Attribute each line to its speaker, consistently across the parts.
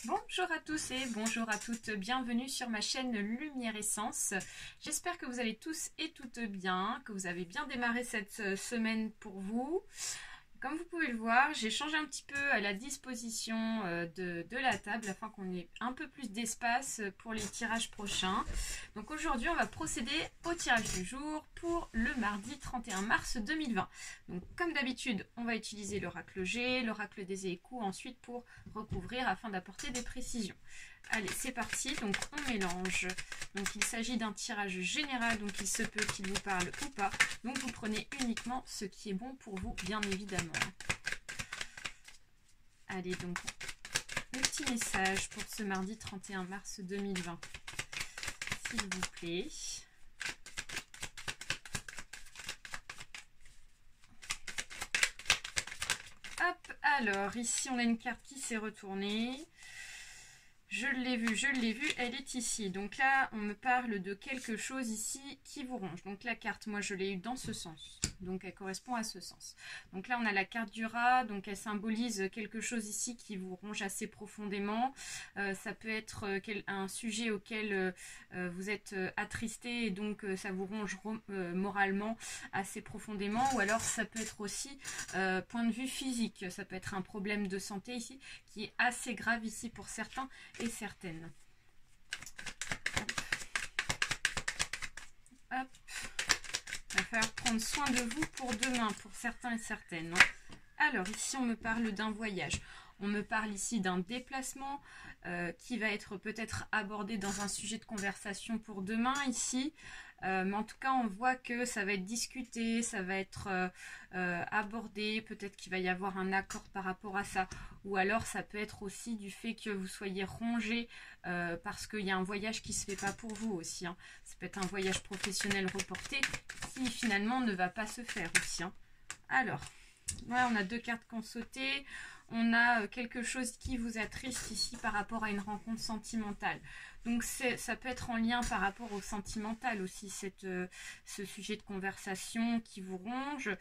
Speaker 1: Bonjour à tous et bonjour à toutes, bienvenue sur ma chaîne Lumière Essence. J'espère que vous allez tous et toutes bien, que vous avez bien démarré cette semaine pour vous. Comme vous pouvez le voir, j'ai changé un petit peu à la disposition de la table afin qu'on ait un peu plus d'espace pour les tirages prochains. Donc aujourd'hui, on va procéder au tirage du jour pour le mardi 31 mars 2020. Donc comme d'habitude, on va utiliser l'oracle G, l'oracle des échos ensuite pour recouvrir afin d'apporter des précisions. Allez, c'est parti, donc on mélange. Donc il s'agit d'un tirage général, donc il se peut qu'il vous parle ou pas. Donc vous prenez uniquement ce qui est bon pour vous, bien évidemment. Allez, donc le petit message pour ce mardi 31 mars 2020, s'il vous plaît. Hop, alors ici on a une carte qui s'est retournée. Je l'ai vue, elle est ici. Donc là, on me parle de quelque chose ici qui vous ronge. Donc la carte, moi je l'ai eue dans ce sens. Donc elle correspond à ce sens. Donc là, on a la carte du rat. Donc elle symbolise quelque chose ici qui vous ronge assez profondément. Ça peut être un sujet auquel vous êtes attristé et donc ça vous ronge moralement assez profondément. Ou alors ça peut être aussi point de vue physique. Ça peut être un problème de santé ici qui est assez grave ici pour certains et certaines. Hop. Il va falloir prendre soin de vous pour demain, pour certains et certaines. Alors ici on me parle d'un voyage. On me parle ici d'un déplacement qui va être peut-être abordé dans un sujet de conversation pour demain ici. Mais en tout cas, on voit que ça va être discuté, ça va être abordé. Peut-être qu'il va y avoir un accord par rapport à ça. Ou alors, ça peut être aussi du fait que vous soyez rongé parce qu'il y a un voyage qui ne se fait pas pour vous aussi. Hein. Ça peut être un voyage professionnel reporté qui finalement ne va pas se faire aussi. Hein. Alors, voilà, on a deux cartes qui ont sauté. On a quelque chose qui vous attriste ici par rapport à une rencontre sentimentale. Donc ça peut être en lien par rapport au sentimental aussi, ce sujet de conversation qui vous ronge.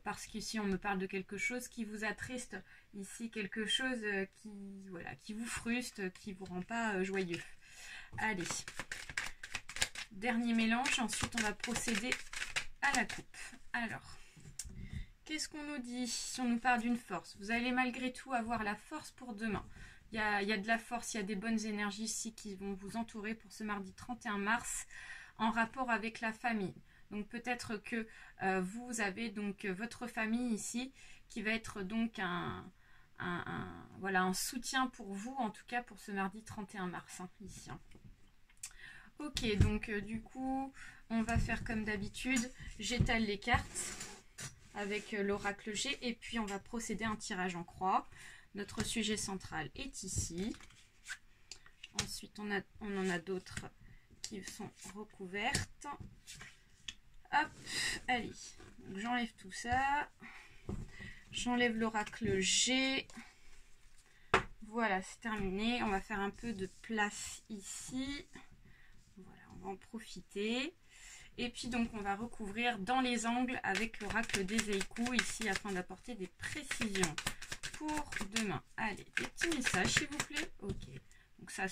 Speaker 1: Parce qu'ici on me parle de quelque chose qui vous attriste. Ici quelque chose qui vous frustre, qui ne vous rend pas joyeux. Allez, dernier mélange, ensuite on va procéder à la coupe. Alors... qu'est-ce qu'on nous dit? Si on nous parle d'une force, vous allez malgré tout avoir la force pour demain. Il y a de la force, il y a des bonnes énergies ici qui vont vous entourer pour ce mardi 31 mars en rapport avec la famille. Donc peut-être que vous avez donc votre famille ici qui va être donc un soutien pour vous, en tout cas pour ce mardi 31 mars, hein, ici. Hein. Ok, donc du coup, on va faire comme d'habitude, j'étale les cartes avec l'oracle G et puis on va procéder à un tirage en croix. Notre sujet central est ici. Ensuite on en a d'autres qui sont recouvertes. Hop, allez, j'enlève tout ça. J'enlève l'oracle G. Voilà, c'est terminé. On va faire un peu de place ici. Voilà, on va en profiter. Et puis donc on va recouvrir dans les angles avec l'oracle des échos ici afin d'apporter des précisions pour demain. Allez, des petits messages s'il vous plaît. Ok, donc ça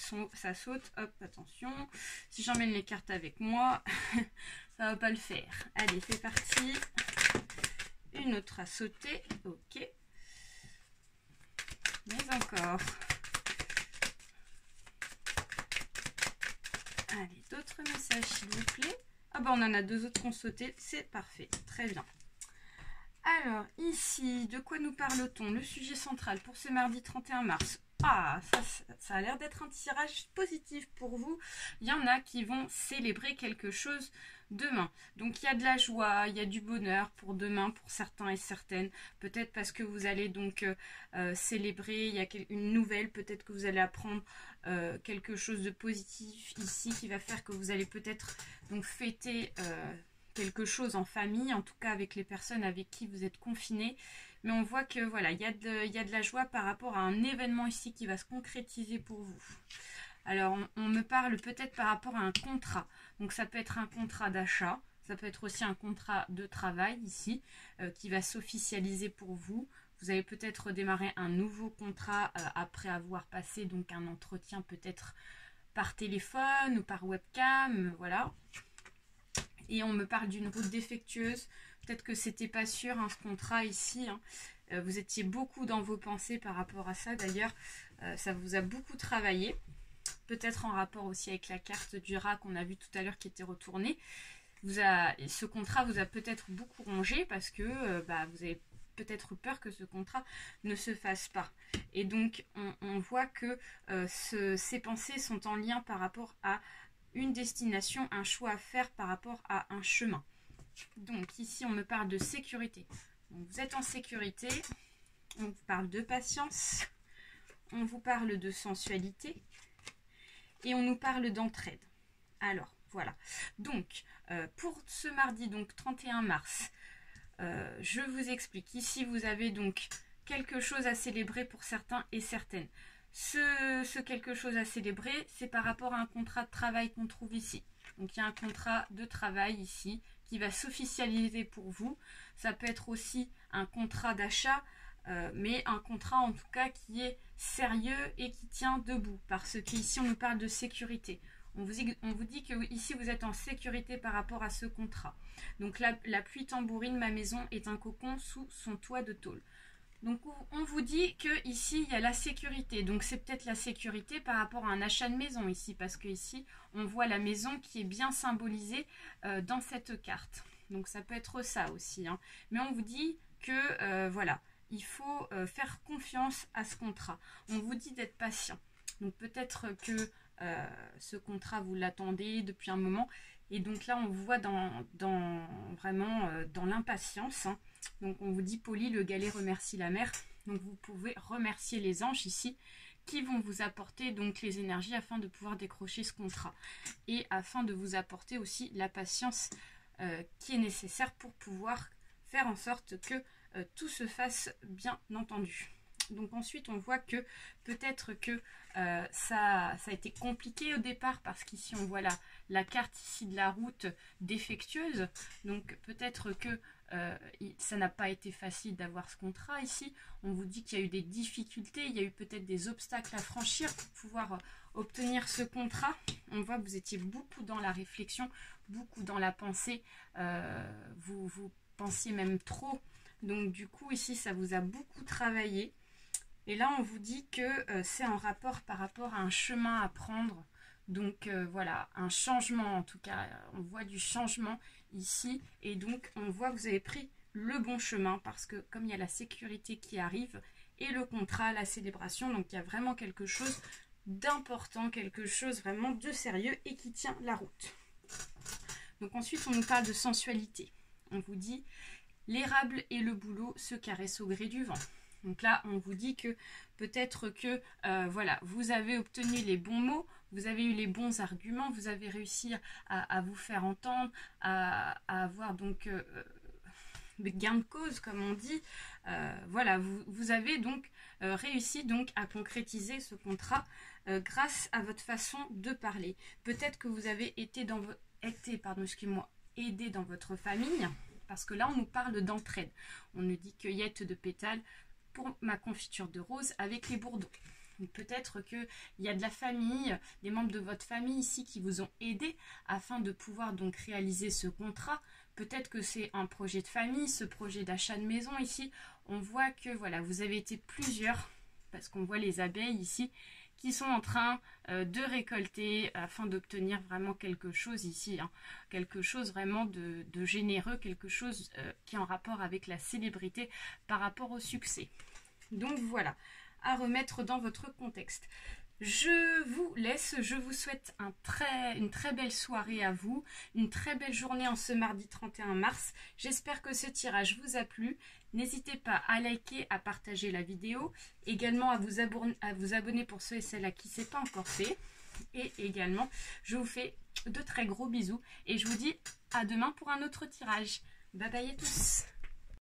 Speaker 1: saute, hop, attention. Si j'emmène les cartes avec moi, ça va pas le faire. Allez, c'est parti. Une autre à sauter, ok. Mais encore. Allez, d'autres messages s'il vous plaît. Ah bah on en a deux autres qui ont sauté, c'est parfait, très bien. Alors ici, de quoi nous parle-t-on? Le sujet central pour ce mardi 31 mars. Ah, ça a l'air d'être un tirage positif pour vous. Il y en a qui vont célébrer quelque chose demain. Donc il y a de la joie, il y a du bonheur pour demain, pour certains et certaines. Peut-être parce que vous allez donc célébrer, il y a une nouvelle, peut-être que vous allez apprendre quelque chose de positif ici qui va faire que vous allez peut-être donc fêter quelque chose en famille, en tout cas avec les personnes avec qui vous êtes confinés. Mais on voit que voilà, il y a de la joie par rapport à un événement ici qui va se concrétiser pour vous. Alors on me parle peut-être par rapport à un contrat. Donc ça peut être un contrat d'achat, ça peut être aussi un contrat de travail ici qui va s'officialiser pour vous. Vous allez peut-être démarrer un nouveau contrat après avoir passé donc un entretien peut-être par téléphone ou par webcam, voilà. Et on me parle d'une route défectueuse. Peut-être que c'était pas sûr ce contrat ici. Vous étiez beaucoup dans vos pensées par rapport à ça. D'ailleurs, ça vous a beaucoup travaillé. Peut-être en rapport aussi avec la carte du rat qu'on a vu tout à l'heure qui était retournée. Ce contrat vous a peut-être beaucoup rongé parce que vous avez peut-être peur que ce contrat ne se fasse pas. Et donc, on voit que ces pensées sont en lien par rapport à une destination, un choix à faire par rapport à un chemin. Donc, ici, on me parle de sécurité. Donc, vous êtes en sécurité. On vous parle de patience. On vous parle de sensualité. Et on nous parle d'entraide. Alors, voilà. Donc, pour ce mardi, donc 31 mars, je vous explique. Ici, vous avez donc quelque chose à célébrer pour certains et certaines. Ce quelque chose à célébrer, c'est par rapport à un contrat de travail qu'on trouve ici. Donc, il y a un contrat de travail ici qui va s'officialiser pour vous. Ça peut être aussi un contrat d'achat, mais un contrat en tout cas qui est sérieux et qui tient debout. Parce qu'ici, on nous parle de sécurité. On vous dit que ici vous êtes en sécurité par rapport à ce contrat. Donc la pluie tambourine, ma maison est un cocon sous son toit de tôle. Donc on vous dit que ici il y a la sécurité. Donc c'est peut-être la sécurité par rapport à un achat de maison ici, parce que ici on voit la maison qui est bien symbolisée dans cette carte. Donc ça peut être ça aussi. Mais on vous dit que voilà, il faut faire confiance à ce contrat. On vous dit d'être patient. Donc peut-être que ce contrat vous l'attendez depuis un moment, et donc là on vous voit vraiment dans l'impatience. Donc on vous dit poli, le galet remercie la mer. Donc vous pouvez remercier les anges ici qui vont vous apporter donc les énergies afin de pouvoir décrocher ce contrat et afin de vous apporter aussi la patience qui est nécessaire pour pouvoir faire en sorte que tout se fasse bien entendu. Donc ensuite on voit que peut-être que ça a été compliqué au départ, parce qu'ici on voit la carte ici de la route défectueuse. Donc peut-être que ça n'a pas été facile d'avoir ce contrat ici. On vous dit qu'il y a eu des difficultés, il y a eu peut-être des obstacles à franchir pour pouvoir obtenir ce contrat. On voit que vous étiez beaucoup dans la réflexion, beaucoup dans la pensée. Vous pensiez même trop. Donc du coup ici ça vous a beaucoup travaillé. Et là, on vous dit que c'est en rapport par rapport à un chemin à prendre. Donc voilà, un changement en tout cas. On voit du changement ici. Et donc, on voit que vous avez pris le bon chemin, parce que comme il y a la sécurité qui arrive et le contrat, la célébration, donc il y a vraiment quelque chose d'important, quelque chose vraiment de sérieux et qui tient la route. Donc ensuite, on nous parle de sensualité. On vous dit l'érable et le bouleau se caressent au gré du vent. Donc là, on vous dit que peut-être que voilà, vous avez obtenu les bons mots, vous avez eu les bons arguments, vous avez réussi à vous faire entendre, à avoir donc gain de cause, comme on dit. Voilà, vous avez donc réussi donc à concrétiser ce contrat grâce à votre façon de parler. Peut-être que vous avez été aidé dans votre famille, parce que là, on nous parle d'entraide. On nous dit cueillette de pétales pour ma confiture de rose avec les bourdons. Peut-être qu'il y a de la famille, des membres de votre famille ici qui vous ont aidé afin de pouvoir donc réaliser ce contrat. Peut-être que c'est un projet de famille, ce projet d'achat de maison ici. On voit que voilà, vous avez été plusieurs, parce qu'on voit les abeilles ici qui sont en train de récolter afin d'obtenir vraiment quelque chose ici, quelque chose vraiment de généreux, quelque chose qui est en rapport avec la célébrité par rapport au succès. Donc voilà, à remettre dans votre contexte. Je vous laisse, je vous souhaite une très belle soirée à vous, une très belle journée en ce mardi 31 mars. J'espère que ce tirage vous a plu. N'hésitez pas à liker, à partager la vidéo, également à vous abonner pour ceux et celles à qui ce n'est pas encore fait. Et également, je vous fais de très gros bisous et je vous dis à demain pour un autre tirage. Bye bye à tous.